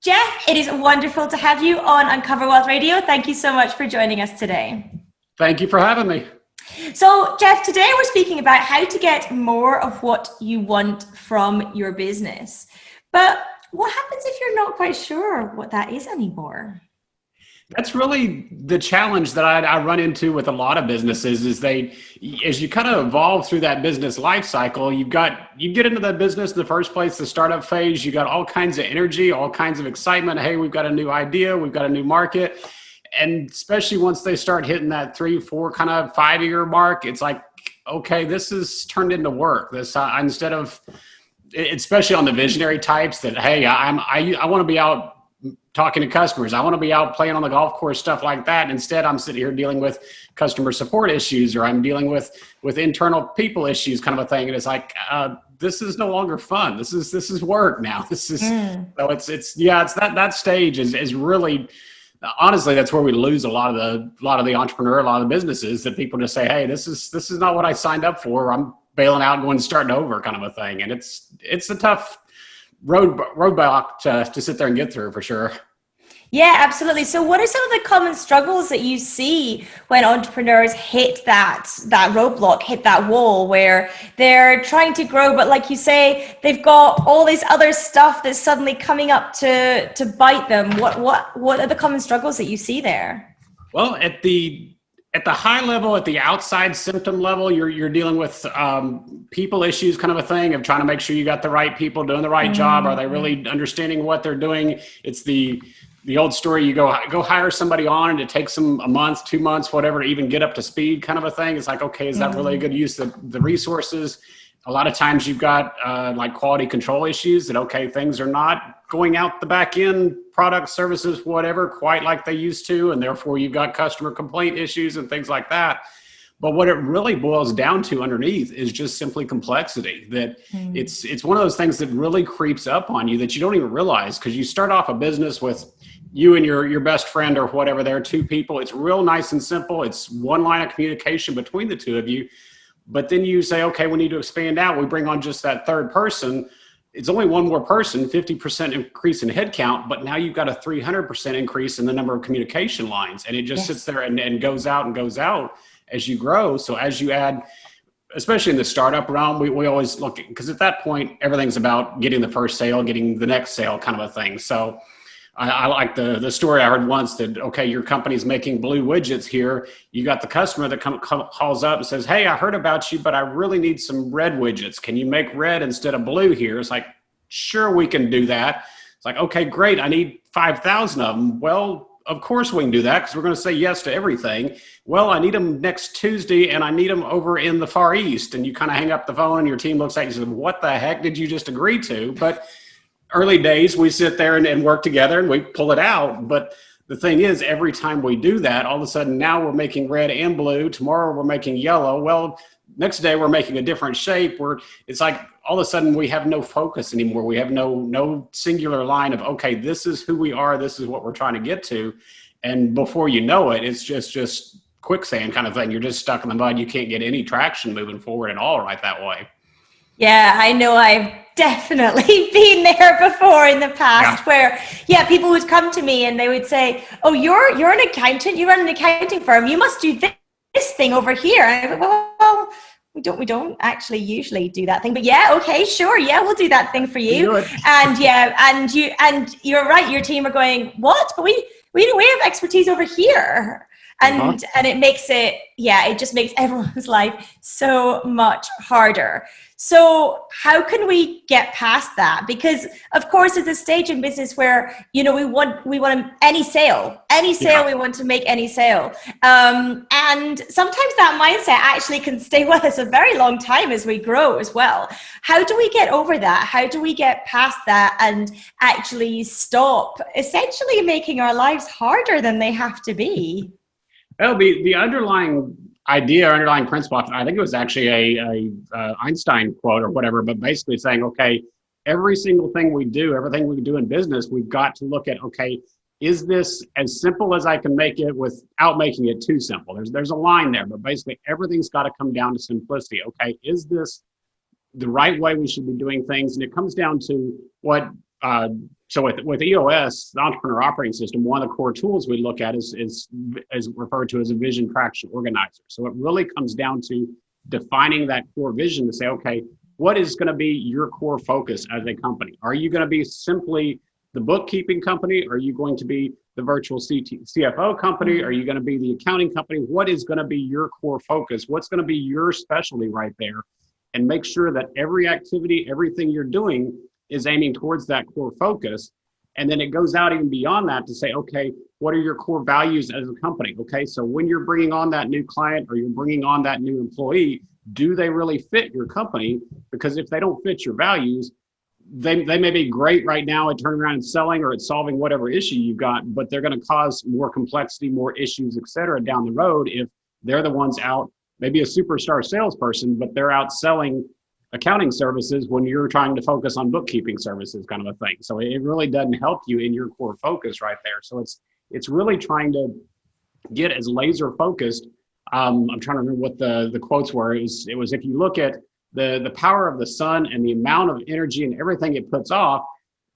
Jeff, it is wonderful to have you on Uncover Wealth Radio. Thank you so much for joining us today. Thank you for having me. So, Jeff, today we're speaking about how to get more of what you want from your business. But what happens if you're not quite sure what that is anymore? That's really the challenge that I run into with a lot of businesses is as you kind of evolve through that business life cycle, you get into that business in the first place, the startup phase, you got all kinds of energy, all kinds of excitement. Hey, we've got a new idea, we've got a new market. And especially once they start hitting that 3, 4, kind of 5-year mark, it's like, okay, this is turned into work. Instead of, especially on the visionary types that, hey, I want to be out talking to customers. I want to be out playing on the golf course, stuff like that. And instead, I'm sitting here dealing with customer support issues, or I'm dealing with internal people issues, kind of a thing. And it's like, this is no longer fun. This is work now. So it's that stage is really, honestly, that's where we lose a lot of the entrepreneur, a lot of the businesses, that people just say, hey, this is not what I signed up for. I'm bailing out and going starting over, kind of a thing. And it's a tough roadblock to sit there and get through, for sure. Yeah, absolutely. So what are some of the common struggles that you see when entrepreneurs hit that roadblock, hit that wall where they're trying to grow, but like you say, they've got all this other stuff that's suddenly coming up to bite them? What are the common struggles that you see there? Well, at the high level, at the outside symptom level, you're dealing with people issues, kind of a thing, of trying to make sure you got the right people doing the right job. Are they really understanding what they're doing? It's the old story. You go hire somebody on, and it takes them a month, 2 months, whatever, to even get up to speed, kind of a thing. It's like, okay, is that really a good use of the resources? A lot of times you've got like quality control issues that, okay, things are not going out the back end, products, services, whatever, quite like they used to. And therefore you've got customer complaint issues and things like that. But what it really boils down to underneath is just simply complexity. That it's one of those things that really creeps up on you that you don't even realize, because you start off a business with you and your best friend or whatever. There are 2 people. It's real nice and simple. It's one line of communication between the 2 of you. But then you say, okay, we need to expand out. We bring on just that 3rd person. It's only one more person, 50% increase in headcount, but now you've got a 300% increase in the number of communication lines. And it just sits there and goes out as you grow. So as you add, especially in the startup realm, we always look, because at that point, everything's about getting the first sale, getting the next sale, kind of a thing. So I like the story I heard once that, okay, your company's making blue widgets here. You got the customer that calls up and says, hey, I heard about you, but I really need some red widgets. Can you make red instead of blue here? It's like, sure, we can do that. It's like, okay, great. I need 5,000 of them. Well, of course we can do that, because we're going to say yes to everything. Well, I need them next Tuesday, and I need them over in the Far East. And you kind of hang up the phone, and your team looks at you and says, what the heck did you just agree to? But early days, we sit there and work together and we pull it out. But the thing is, every time we do that, all of a sudden now we're making red and blue. Tomorrow we're making yellow. Well, next day we're making a different shape. It's like all of a sudden we have no focus anymore. We have no singular line of, okay, this is who we are. This is what we're trying to get to. And before you know it, it's just quicksand kind of thing. You're just stuck in the mud. You can't get any traction moving forward at all right that way. Yeah, I know I've definitely been there before in the past where, people would come to me and they would say, oh, you're an accountant, you run an accounting firm, you must do this thing over here. And I go, well, we don't actually usually do that thing, but okay, sure. Yeah, we'll do that thing for you. And you're right. Your team are going, what? But we have expertise over here. And it makes it just makes everyone's life so much harder. So how can we get past that? Because of course, it's a stage in business where, we want any sale, we want to make any sale. And sometimes that mindset actually can stay with us a very long time as we grow as well. How do we get over that? How do we get past that and actually stop essentially making our lives harder than they have to be? Well, the underlying idea, underlying principle, I think it was actually a Einstein quote or whatever, but basically saying, okay, every single thing we do, everything we do in business, we've got to look at, okay, is this as simple as I can make it without making it too simple? There's a line there, but basically everything's got to come down to simplicity. Okay, is this the right way we should be doing things? And it comes down to what So with EOS, the Entrepreneur Operating System, one of the core tools we look at is referred to as a vision traction organizer. So it really comes down to defining that core vision to say, okay, what is going to be your core focus as a company? Are you going to be simply the bookkeeping company? Are you going to be the virtual CFO company? Are you going to be the accounting company? What is going to be your core focus? What's going to be your specialty right there? And make sure that every activity, everything you're doing is aiming towards that core focus. And then it goes out even beyond that to say, okay, what are your core values as a company? Okay, so when you're bringing on that new client or you're bringing on that new employee, do they really fit your company? Because if they don't fit your values, they may be great right now at turning around and selling or at solving whatever issue you've got, but they're going to cause more complexity, more issues, et cetera, down the road if they're the ones out, maybe a superstar salesperson, but they're out selling accounting services when you're trying to focus on bookkeeping services, kind of a thing. So it really doesn't help you in your core focus right there. So it's really trying to get as laser focused. I'm trying to remember what the quotes were. It was if you look at the power of the sun and the amount of energy and everything it puts off,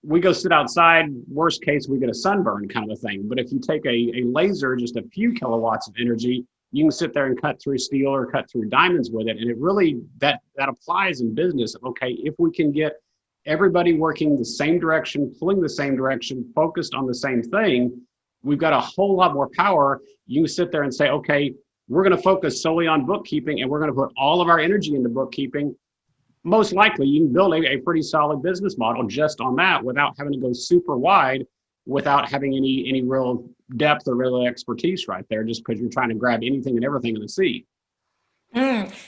we go sit outside, worst case, we get a sunburn kind of a thing. But if you take a laser, just a few kilowatts of energy, you can sit there and cut through steel or cut through diamonds with it. And it really, that applies in business. Okay, if we can get everybody working the same direction, pulling the same direction, focused on the same thing, we've got a whole lot more power. You can sit there and say, okay, we're going to focus solely on bookkeeping and we're going to put all of our energy into bookkeeping. Most likely you can build a pretty solid business model just on that without having to go super wide, without having any real depth or real expertise right there, just because you're trying to grab anything and everything in the sea.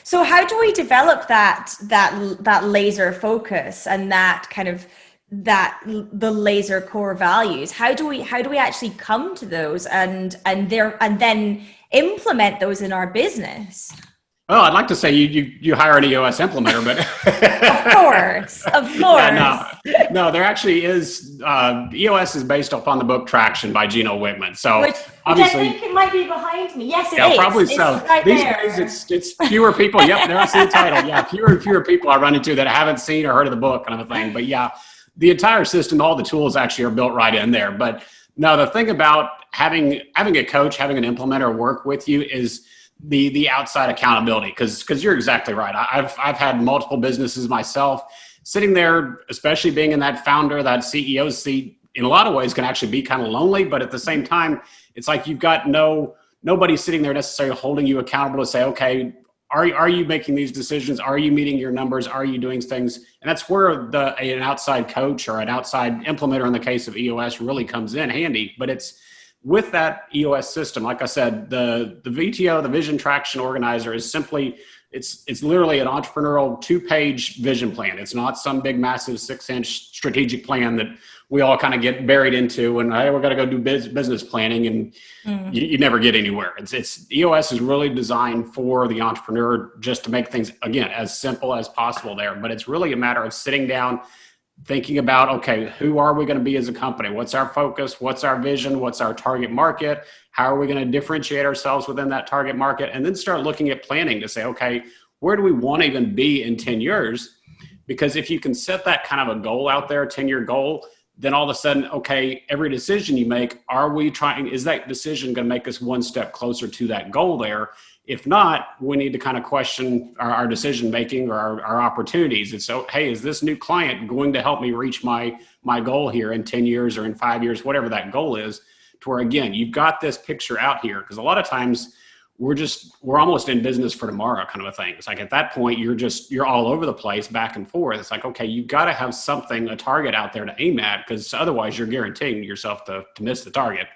So how do we develop that laser focus and that kind of the laser core values? How do we actually come to those and then implement those in our business? Well, I'd like to say you hire an EOS implementer, but of course. Yeah, no, there actually is. EOS is based upon the book Traction by Gino Wickman. So which obviously, I think it might be behind me. Yes, it yeah, is. probably it's so. Right These there. days, it's fewer people. Yep, there I see the title. Yeah, fewer and fewer people I run into that haven't seen or heard of the book, kind of a thing. But yeah, the entire system, all the tools actually are built right in there. But no, the thing about having a coach, having an implementer work with you is the outside accountability, because you're exactly right. I've had multiple businesses myself. Sitting there, especially being in that founder, that CEO seat, in a lot of ways can actually be kind of lonely, but at the same time, it's like you've got nobody sitting there necessarily holding you accountable to say, okay, are you making these decisions? Are you meeting your numbers? Are you doing things? And that's where an outside coach or an outside implementer in the case of EOS really comes in handy. But it's with that EOS system, like I said, the VTO, the Vision Traction Organizer, is simply, it's literally an entrepreneurial 2-page vision plan. It's not some big, massive 6-inch strategic plan that we all kind of get buried into and, hey, we're going to go do business planning, and you never get anywhere. It's EOS is really designed for the entrepreneur just to make things, again, as simple as possible there. But it's really a matter of sitting down, thinking about, okay, who are we going to be as a company? What's our focus? What's our vision? What's our target market? How are we going to differentiate ourselves within that target market? And then start looking at planning to say, okay, where do we want to even be in 10 years? Because if you can set that kind of a goal out there, a 10-year goal, then all of a sudden, okay, every decision you make, is that decision going to make us one step closer to that goal there? If not, we need to kind of question our decision-making or our opportunities. And so, hey, is this new client going to help me reach my goal here in 10 years or in 5 years, whatever that goal is, to where, again, you've got this picture out here. Because a lot of times we're almost in business for tomorrow kind of a thing. It's like at that point, you're all over the place, back and forth. It's like, okay, you've got to have something, a target out there to aim at, because otherwise you're guaranteeing yourself to miss the target.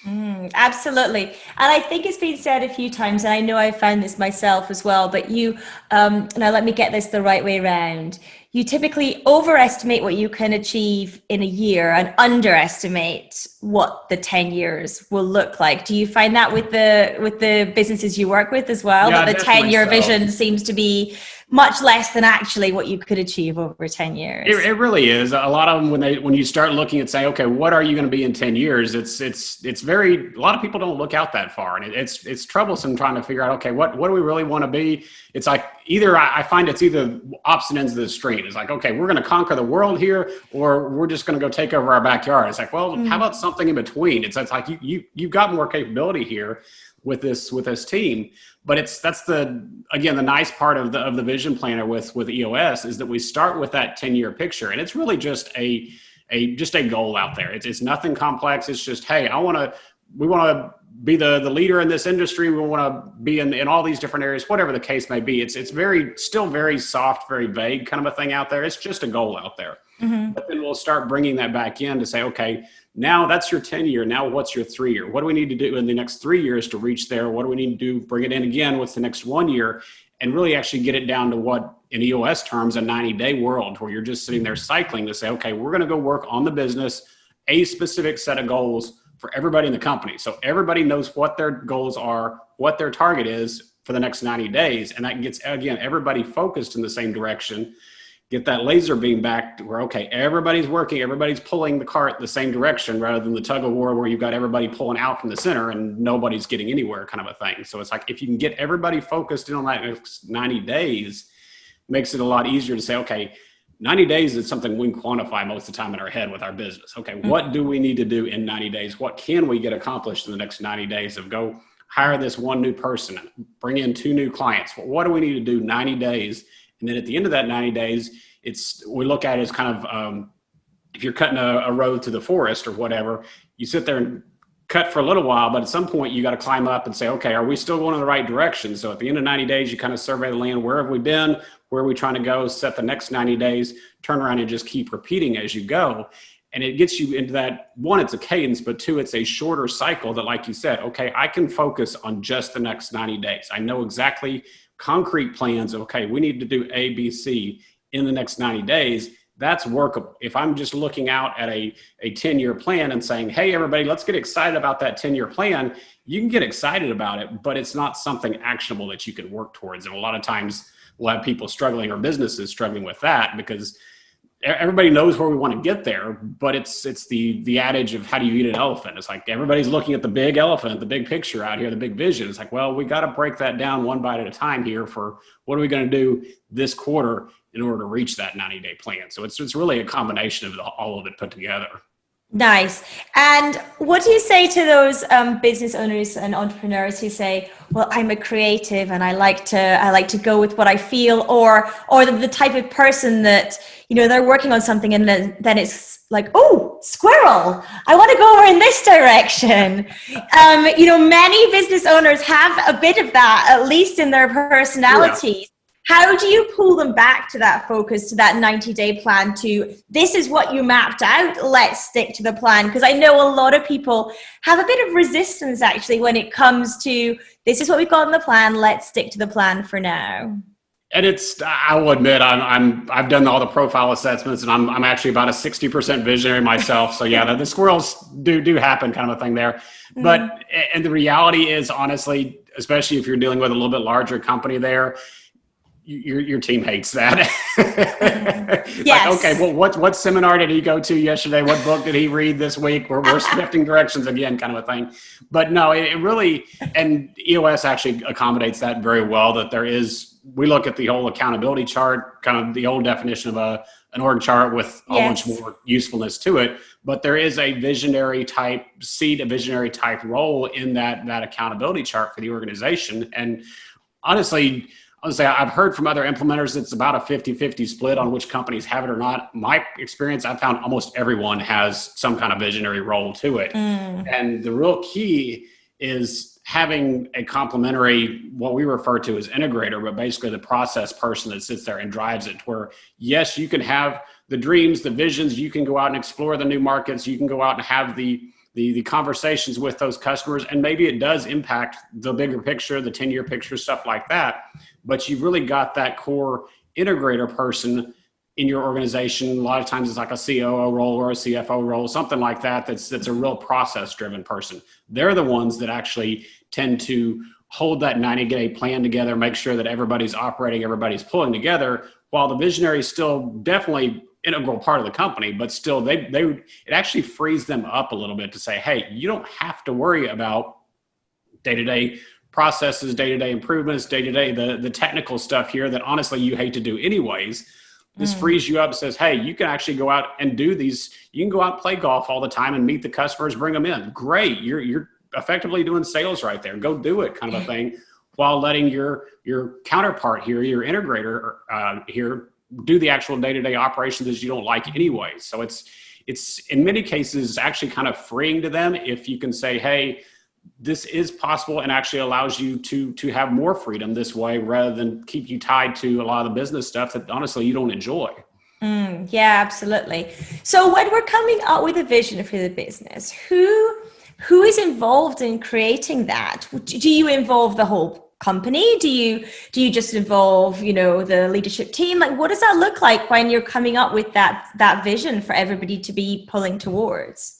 Absolutely. And I think it's been said a few times, and I know I found this myself as well, but now let me get this the right way around. You typically overestimate what you can achieve in a year and underestimate what the 10 years will look like. Do you find that with the businesses you work with as well? Yeah, that the 10-year so. Vision seems to be much less than actually what you could achieve over 10 years. It really is. A lot of them, when you start looking and say, okay, what are you going to be in 10 years? A lot of people don't look out that far, and it's troublesome trying to figure out, okay, what do we really want to be? It's like I find it's either opposite ends of the extreme. between. It's like, okay, we're going to conquer the world here, or we're just going to go take over our backyard. It's like, well, how about something in between? It's like you've got more capability here with this team. But that's the nice part of the vision planner with EOS is that we start with that 10-year picture, and it's really just a goal out there. It's nothing complex. It's just, hey, we want to be the leader in this industry. We want to be in all these different areas, whatever the case may be. It's still very soft, very vague kind of a thing out there. It's just a goal out there. But then we'll start bringing that back in to say, okay, now that's your 10-year. Now what's your 3-year? What do we need to do in the next 3 years to reach there? What do we need to do? Bring it in again. What's the next 1 year? And really actually get it down to what, in EOS terms, a 90-day world where you're just sitting there cycling to say, okay, we're going to go work on the business, a specific set of goals for everybody in the company. So everybody knows what their goals are, what their target is for the next 90 days. And that gets, again, everybody focused in the same direction. Get that laser beam back to where, okay, everybody's working, everybody's pulling the cart the same direction rather than the tug of war where you've got everybody pulling out from the center and nobody's getting anywhere kind of a thing. So it's like, if you can get everybody focused in on that next 90 days, makes it a lot easier to say, okay, 90 days is something we can quantify most of the time in our head with our business. Okay, what do we need to do in 90 days? What can we get accomplished in the next 90 days of go hire this one new person, bring in 2 new clients? What do we need to do 90 days? And then at the end of that 90 days, we look at it as kind of, if you're cutting a road to the forest or whatever, you sit there and cut for a little while, but at some point you got to climb up and say, okay, are we still going in the right direction? So at the end of 90 days, you kind of survey the land. Where have we been? Where are we trying to go? Set the next 90 days, turn around and just keep repeating as you go. And it gets you into that, 1, it's a cadence, but 2, it's a shorter cycle that, like you said, okay, I can focus on just the next 90 days. I know exactly concrete plans of, okay, we need to do A, B, C in the next 90 days. That's workable. If I'm just looking out at a 10-year plan and saying, hey, everybody, let's get excited about that 10-year plan, you can get excited about it, but it's not something actionable that you can work towards. And a lot of times we'll have people struggling or businesses struggling with that because everybody knows where we want to get there, but it's the adage of how do you eat an elephant? It's like everybody's looking at the big elephant, the big picture out here, the big vision. It's like, well, we got to break that down one bite at a time here for what are we going to do this quarter in order to reach that 90-day plan. So it's really a combination of all of it put together. Nice. And what do you say to those business owners and entrepreneurs who say, well, I'm a creative and I like to go with what I feel, or the type of person that, they're working on something and then it's like, oh, squirrel, I want to go over in this direction. Many business owners have a bit of that, at least in their personalities. Yeah. How do you pull them back to that focus, to that 90-day plan, to this is what you mapped out, let's stick to the plan? Because I know a lot of people have a bit of resistance actually when it comes to this is what we've got in the plan, let's stick to the plan for now. And I will admit, I've done all the profile assessments, and I'm actually about a 60% visionary myself. So yeah, the squirrels do happen, kind of a thing there. But and the reality is, honestly, especially if you're dealing with a little bit larger company there, your team hates that. Yes. Like, okay, well, what seminar did he go to yesterday? What book did he read this week? We're shifting directions again, kind of a thing. But no, it really, and EOS actually accommodates that very well, that we look at the whole accountability chart, kind of the old definition of an org chart with a bunch more usefulness to it. But there is a visionary type seat, a visionary type role in that accountability chart for the organization. And honestly, I've heard from other implementers it's about a 50-50 split on which companies have it or not. My experience, I've found almost everyone has some kind of visionary role to it. And the real key is having a complementary, what we refer to as integrator, but basically the process person that sits there and drives it, where yes, you can have the dreams, the visions, you can go out and explore the new markets, you can go out and have the conversations with those customers, and maybe it does impact the bigger picture, the 10-year picture, stuff like that. But you've really got that core integrator person in your organization. A lot of times it's like a COO role or a CFO role, something like that. That's a real process-driven person. They're the ones that actually tend to hold that 90-day plan together, make sure that everybody's operating, everybody's pulling together, while the visionary is still definitely integral part of the company, but still it actually frees them up a little bit to say, hey, you don't have to worry about day-to-day processes, day-to-day improvements, day-to-day, the technical stuff here that honestly you hate to do anyways. This frees you up and says, hey, you can actually go out and do these. You can go out and play golf all the time and meet the customers, bring them in. Great. You're effectively doing sales right there. Go do it, kind of a thing, while letting your counterpart here, your integrator here, do the actual day-to-day operations that you don't like anyway. So it's in many cases actually kind of freeing to them if you can say, hey, this is possible, and actually allows you to have more freedom this way, rather than keep you tied to a lot of the business stuff that honestly you don't enjoy. Yeah, absolutely. So when we're coming up with a vision for the business, who is involved in creating that? Do you involve the whole company? Do you just involve, the leadership team? Like, what does that look like when you're coming up with that vision for everybody to be pulling towards?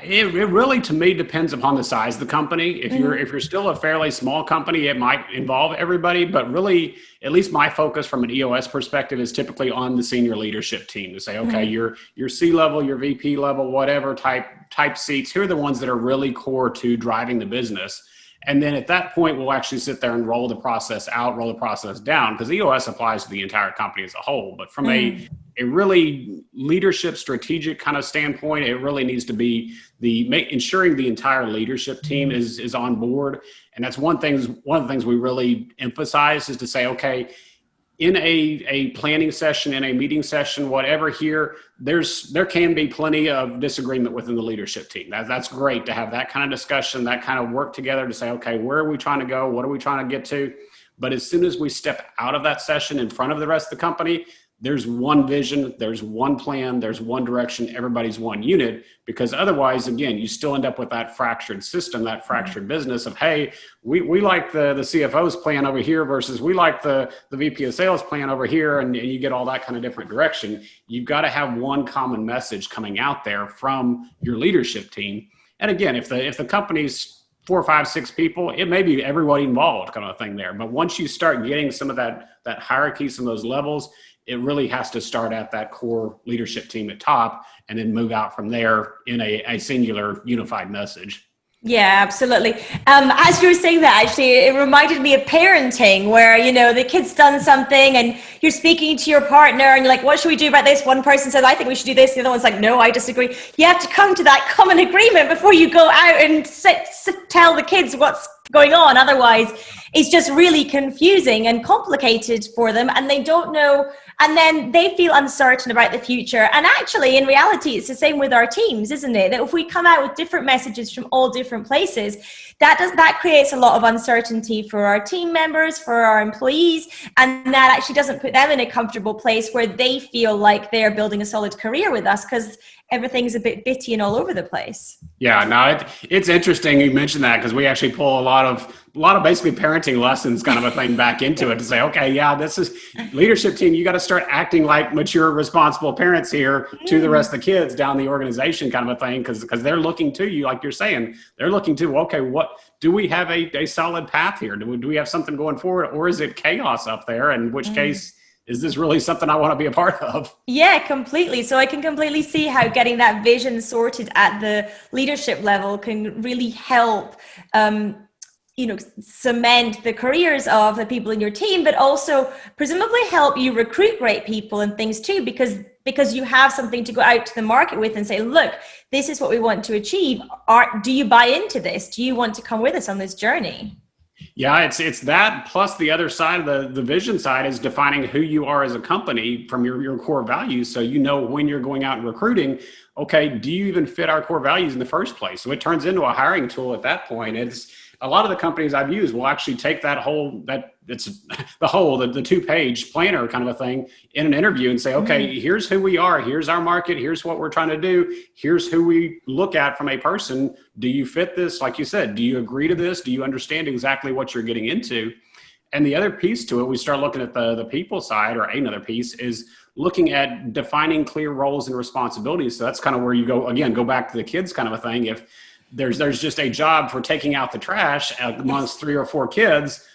It really, to me, depends upon the size of the company. If you're still a fairly small company, it might involve everybody, but really, at least my focus from an EOS perspective is typically on the senior leadership team to say, okay, your C-level, your VP level, whatever type seats, who are the ones that are really core to driving the business. And then at that point, we'll actually sit there and roll the process out, roll the process down, because EOS applies to the entire company as a whole. But from a really leadership strategic kind of standpoint, it really needs to be ensuring the entire leadership team is on board. And that's one of the things we really emphasize, is to say, okay, in a planning session, in a meeting session, whatever here, there can be plenty of disagreement within the leadership team. That's great to have that kind of discussion, that kind of work together to say, okay, where are we trying to go? What are we trying to get to? But as soon as we step out of that session in front of the rest of the company, there's one vision, there's one plan, there's one direction, everybody's one unit, because otherwise, again, you still end up with that fractured system, that fractured business of, hey, we like the CFO's plan over here versus we like the VP of sales plan over here, and you get all that kind of different direction. You've got to have one common message coming out there from your leadership team. And again, if the company's 4, 5, 6 people, it may be everybody involved kind of thing there. But once you start getting some of that hierarchy, some of those levels, it really has to start at that core leadership team at top and then move out from there in a singular unified message. Yeah, absolutely. As you were saying that, actually, it reminded me of parenting, where, the kid's done something and you're speaking to your partner and you're like, what should we do about this? One person says, I think we should do this. The other one's like, no, I disagree. You have to come to that common agreement before you go out and tell the kids what's going on. Otherwise, it's just really confusing and complicated for them, and they don't know. And then they feel uncertain about the future. And actually, in reality, it's the same with our teams, isn't it? That if we come out with different messages from all different places, that creates a lot of uncertainty for our team members, for our employees, and that actually doesn't put them in a comfortable place where they feel like they're building a solid career with us, because everything's a bit bitty and all over the place. Yeah, no, it's interesting you mentioned that, because we actually pull a lot of basically parenting lessons kind of a thing back into it to say, okay, yeah, this is leadership team. You got to start acting like mature, responsible parents here to the rest of the kids down the organization kind of a thing, because they're looking to you, like you're saying, they're looking to, okay, what do we have a solid path here? Do we have something going forward, or is it chaos up there? In which case, is this really something I want to be a part of? Yeah, completely. So I can completely see how getting that vision sorted at the leadership level can really help, cement the careers of the people in your team, but also presumably help you recruit great people and things too, because you have something to go out to the market with and say, look, this is what we want to achieve. Do you buy into this? Do you want to come with us on this journey? Yeah, it's that, plus the other side of the vision side is defining who you are as a company from your core values. So when you're going out and recruiting, okay, do you even fit our core values in the first place? So it turns into a hiring tool at that point. It's a lot of the companies I've used will actually take the 2-page planner kind of a thing in an interview and say, okay, here's who we are, here's our market, here's what we're trying to do, here's who we look at from a person. Do you fit this? Like you said, do you agree to this? Do you understand exactly what you're getting into? And the other piece to it, we start looking at the people side, or another piece is looking at defining clear roles and responsibilities. So that's kind of where you go back to the kids kind of a thing. If there's just a job for taking out the trash amongst 3 or 4 kids,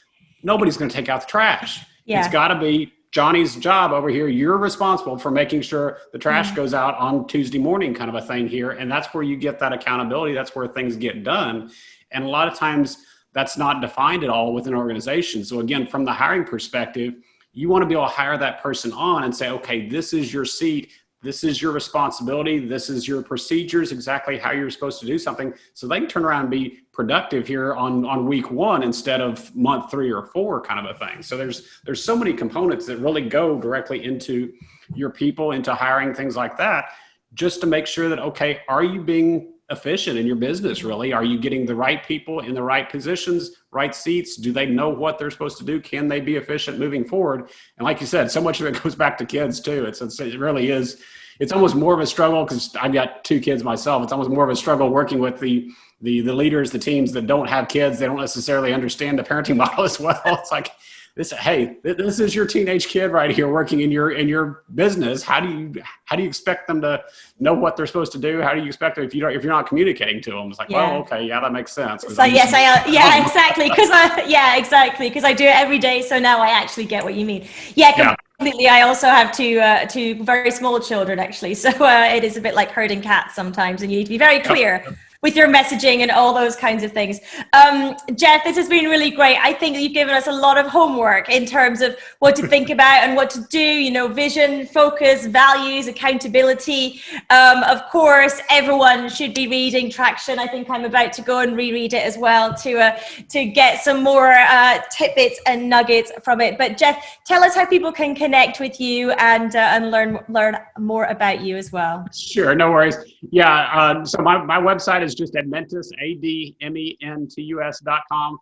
nobody's going to take out the trash. Yeah. It's got to be Johnny's job over here. You're responsible for making sure the trash goes out on Tuesday morning kind of a thing here. And that's where you get that accountability. That's where things get done. And a lot of times that's not defined at all within an organization. So again, from the hiring perspective, you want to be able to hire that person on and say, okay, this is your seat. This is your responsibility. This is your procedures, exactly how you're supposed to do something. So they can turn around and be productive here on week 1 instead of month 3 or 4 kind of a thing. So there's so many components that really go directly into your people, into hiring, things like that, just to make sure that, okay, are you being efficient in your business really? Are you getting the right people in the right positions, right seats? Do they know what they're supposed to do? Can they be efficient moving forward? And like you said, so much of it goes back to kids too. It really is. It's almost more of a struggle because I've got 2 kids myself. It's almost more of a struggle working with the leaders, the teams that don't have kids. They don't necessarily understand the parenting model as well. It's like, this is your teenage kid right here working in your business. How do you expect them to know what they're supposed to do? How do you expect them if you're not communicating to them? It's like, well, okay, yeah, that makes sense. So yes, exactly, because I do it every day. So now I actually get what you mean. Yeah. Completely. I also have two very small children actually. So it is a bit like herding cats sometimes, and you need to be very clear with your messaging and all those kinds of things. Jeff, this has been really great. I think you've given us a lot of homework in terms of what to think about and what to do, vision, focus, values, accountability. Of course, everyone should be reading Traction. I think I'm about to go and reread it as well to get some more tidbits and nuggets from it. But Jeff, tell us how people can connect with you and learn more about you as well. Sure, no worries. Yeah, so my website is just Admentus, ADMENTUS.com.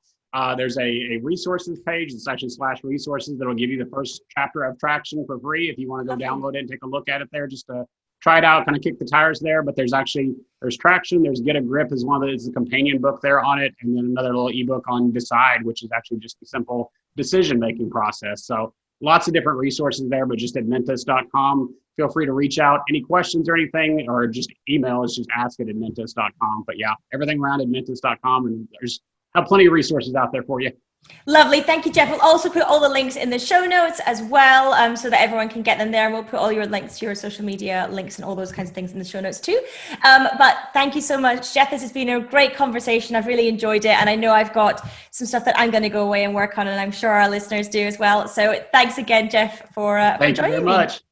There's a resources page. It's actually /resources that'll give you the first chapter of Traction for free if you want to go download it and take a look at it there, just to try it out, kind of kick the tires there. But there's Traction, there's Get a Grip is the companion book there on it, and then another little ebook on Decide, which is actually just a simple decision-making process. So lots of different resources there, but just Admentus.com. Feel free to reach out. Any questions or anything, or just email us, just ask@Admentus.com. But yeah, everything around Admentus.com, and there's plenty of resources out there for you. Lovely. Thank you, Jeff. We'll also put all the links in the show notes as well, so that everyone can get them there. And we'll put all your links to your social media links and all those kinds of things in the show notes too. But thank you so much, Jeff. This has been a great conversation. I've really enjoyed it. And I know I've got some stuff that I'm going to go away and work on, and I'm sure our listeners do as well. So thanks again, Jeff, for joining me. Thank you very much.